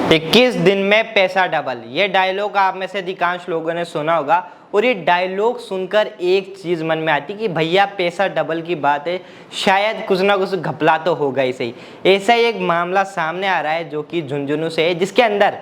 21 दिन में पैसा डबल, ये डायलॉग आप में से अधिकांश लोगों ने सुना होगा। और ये डायलॉग सुनकर एक चीज़ मन में आती कि भैया पैसा डबल की बात है, शायद कुछ ना कुछ घपला तो होगा ही सही। ऐसा ही एक मामला सामने आ रहा है जो कि झुंझुनू से है, जिसके अंदर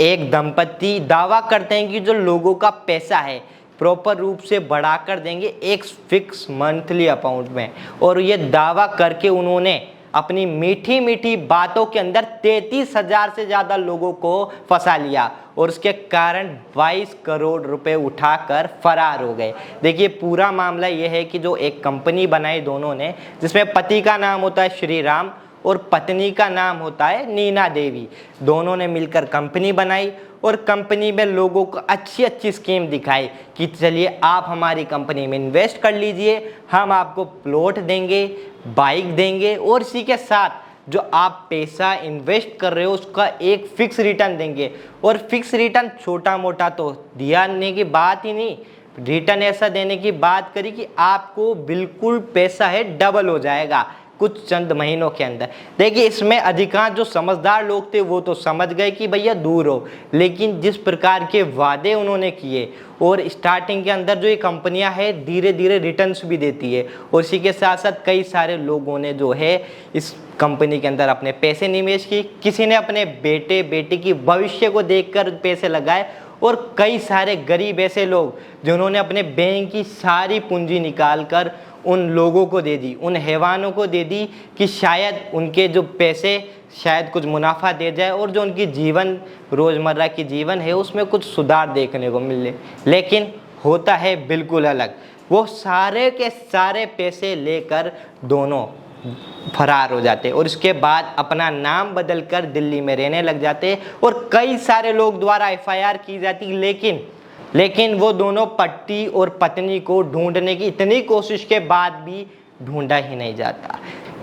एक दंपति दावा करते हैं कि जो लोगों का पैसा है प्रॉपर रूप से बढ़ा कर देंगे एक फिक्स मंथली अमाउंट में। और ये दावा करके उन्होंने अपनी मीठी मीठी बातों के अंदर 33,000 से ज़्यादा लोगों को फंसा लिया और उसके कारण 22 करोड़ रुपए उठाकर फरार हो गए। देखिए पूरा मामला यह है कि जो एक कंपनी बनाई दोनों ने, जिसमें पति का नाम होता है श्री राम और पत्नी का नाम होता है नीना देवी। दोनों ने मिलकर कंपनी बनाई और कंपनी में लोगों को अच्छी अच्छी स्कीम दिखाई कि चलिए आप हमारी कंपनी में इन्वेस्ट कर लीजिए, हम आपको प्लॉट देंगे, बाइक देंगे और इसी के साथ जो आप पैसा इन्वेस्ट कर रहे हो उसका एक फिक्स रिटर्न देंगे। और फिक्स रिटर्न छोटा मोटा तो दियाने की बात ही नहीं, रिटर्न ऐसा देने की बात करी कि आपको बिल्कुल पैसा है डबल हो जाएगा कुछ चंद महीनों के अंदर। देखिए इसमें अधिकांश जो समझदार लोग थे वो तो समझ गए कि भैया दूर हो, लेकिन जिस प्रकार के वादे उन्होंने किए और स्टार्टिंग के अंदर जो ये कंपनियां है धीरे धीरे रिटर्न्स भी देती है और इसी के साथ साथ कई सारे लोगों ने जो है इस कंपनी के अंदर अपने पैसे निवेश की। किसी ने अपने बेटे बेटी की भविष्य को देखकर पैसे लगाए और कई सारे गरीब ऐसे लोग जिन्होंने अपने बैंक की सारी पूंजी निकाल कर उन लोगों को दे दी, उन हैवानों को दे दी कि शायद उनके जो पैसे शायद कुछ मुनाफा दे जाए और जो उनकी जीवन रोज़मर्रा की जीवन है उसमें कुछ सुधार देखने को मिले। लेकिन होता है बिल्कुल अलग, वो सारे के सारे पैसे लेकर दोनों फरार हो जाते और उसके बाद अपना नाम बदलकर दिल्ली में रहने लग जाते और कई सारे लोग द्वारा एफआईआर की जाती। लेकिन वो दोनों पति और पत्नी को ढूंढने की इतनी कोशिश के बाद भी ढूंढा ही नहीं जाता।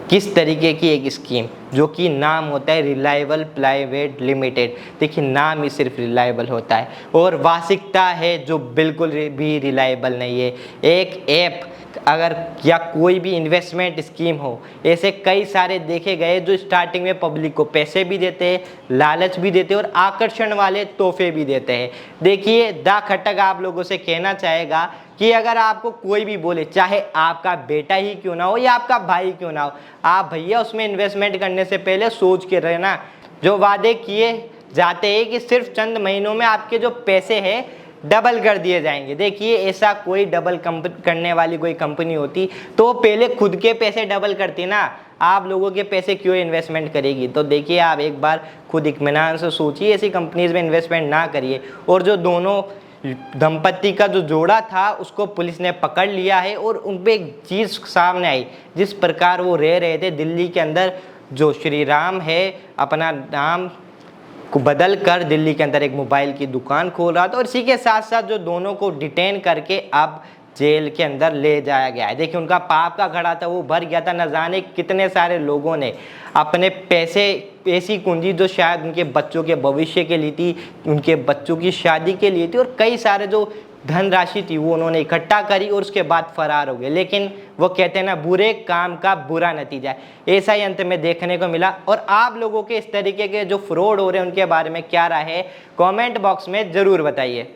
किस तरीके की एक स्कीम जो कि नाम होता है रिलायबल प्राइवेट लिमिटेड। देखिए नाम ही सिर्फ रिलायबल होता है और वास्तविकता है जो बिल्कुल भी रिलायबल नहीं है। एक ऐप अगर या कोई भी इन्वेस्टमेंट स्कीम हो, ऐसे कई सारे देखे गए जो स्टार्टिंग में पब्लिक को पैसे भी देते हैं, लालच भी देते हैं और आकर्षण वाले तोहफे भी देते हैं। देखिए दा खटक आप लोगों से कहना चाहेगा कि अगर आपको कोई भी बोले, चाहे आपका बेटा ही क्यों ना हो या आपका भाई क्यों ना हो, आप भैया उसमें इन्वेस्टमेंट करने से पहले सोच के रहना। जो वादे किए जाते हैं कि सिर्फ चंद महीनों में आपके जो पैसे हैं डबल कर दिए जाएंगे। देखिए ऐसा कोई डबल करने वाली कोई कंपनी होती तो पहले खुद के पैसे डबल करती ना, आप लोगों के पैसे क्यों इन्वेस्टमेंट करेगी। तो देखिए आप एक बार खुद इत्मीनान से सोचिए, ऐसी कंपनीज में इन्वेस्टमेंट ना करिए। और जो दोनों दंपति का जो जोड़ा था उसको पुलिस ने पकड़ लिया है और उन पर एक चीज़ सामने आई, जिस प्रकार वो रह रहे थे दिल्ली के अंदर। जो श्री राम है अपना नाम को बदल कर दिल्ली के अंदर एक मोबाइल की दुकान खोल रहा था और इसी के साथ साथ जो दोनों को डिटेन करके अब जेल के अंदर ले जाया गया है। देखिए उनका पाप का घड़ा था वो भर गया था, न जाने कितने सारे लोगों ने अपने पैसे, ऐसी कुंजी जो शायद उनके बच्चों के भविष्य के लिए थी, उनके बच्चों की शादी के लिए थी और कई सारे जो धनराशि थी वो उन्होंने इकट्ठा करी और उसके बाद फरार हो गए। लेकिन वो कहते हैं ना, बुरे काम का बुरा नतीजा, ऐसा ही अंत में देखने को मिला। और आप लोगों के इस तरीके के जो फ्रॉड हो रहे हैं उनके बारे में क्या राय है, कमेंट बॉक्स में ज़रूर बताइए।